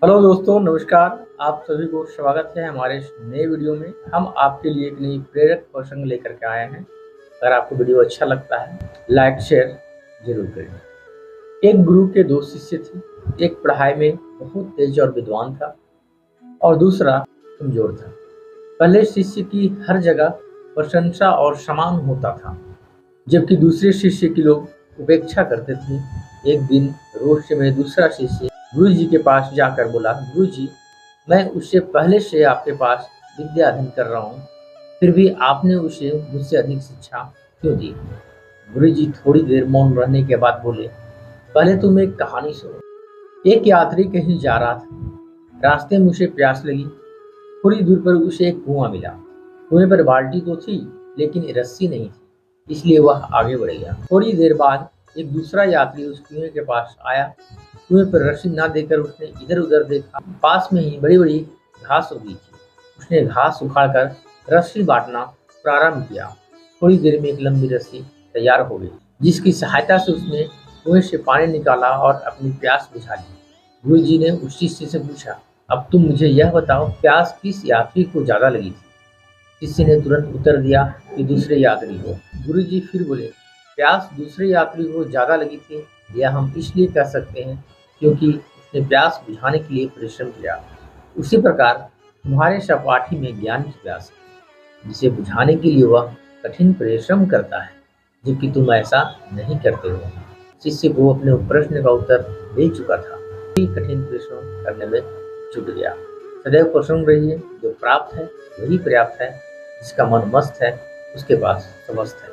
Hello दोस्तों, नमस्कार। आप सभी को स्वागत है हमारे इस नए वीडियो में। हम आपके लिए एक नई प्रेरक प्रसंग लेकर के आए हैं। अगर आपको वीडियो अच्छा लगता है, लाइक शेयर जरूर करें। एक गुरु के दो शिष्य थे। एक पढ़ाई में बहुत तेज और विद्वान था और दूसरा कमजोर था। पहले शिष्य की हर जगह प्रशंसा और सम्मान होता था, जबकि दूसरे शिष्य की लोग उपेक्षा करते थे। एक दिन रोष में दूसरा शिष्य गुरु जी के पास जाकर बोला, गुरु जी, मैं उससे पहले से आपके पास विद्या अध्ययन कर रहा हूँ, फिर भी आपने उसे मुझसे अधिक शिक्षा क्यों दी? गुरु जी थोड़ी देर मौन रहने के बाद बोले, पहले तुम एक कहानी सुनो। एक यात्री कहीं जा रहा था। रास्ते में उसे प्यास लगी। थोड़ी दूर पर उसे एक कुआं मिला। कुएं पर बाल्टी तो थी, लेकिन रस्सी नहीं थी, इसलिए वह आगे बढ़ गया। थोड़ी देर बाद एक दूसरा यात्री उस कुएं के पास आया। कुएं पर रस्सी न देकर उसने इधर उधर देखा। पास में ही बड़ी बड़ी घास उगी थी। उसने घास उखाड़कर रस्सी बांटना प्रारंभ किया। थोड़ी देर में एक लंबी रस्सी तैयार हो गई, जिसकी सहायता से उसने कुएं से पानी निकाला और अपनी प्यास बुझा ली। गुरु जी ने उस शिष्य से पूछा, अब तुम मुझे यह बताओ, प्यास किस यात्री को ज्यादा लगी थी? शिष्य ने तुरंत उत्तर दिया कि दूसरे यात्री को। गुरु जी फिर बोले, प्यास दूसरे यात्री को ज्यादा लगी थी, यह हम इसलिए कह सकते हैं क्योंकि उसने प्यास बुझाने के लिए परिश्रम किया। उसी प्रकार तुम्हारे सहपाठी में ज्ञान की प्यास है, जिसे बुझाने के लिए वह कठिन परिश्रम करता है, जबकि तुम ऐसा नहीं करते हो। शिष्य को अपने प्रश्न का उत्तर मिल चुका था, कठिन परिश्रम करने में जुट गया। सदैव प्रसन्न रहिए। जो प्राप्त है वही पर्याप्त है। जिसका मन मस्त है उसके पास समस्त है।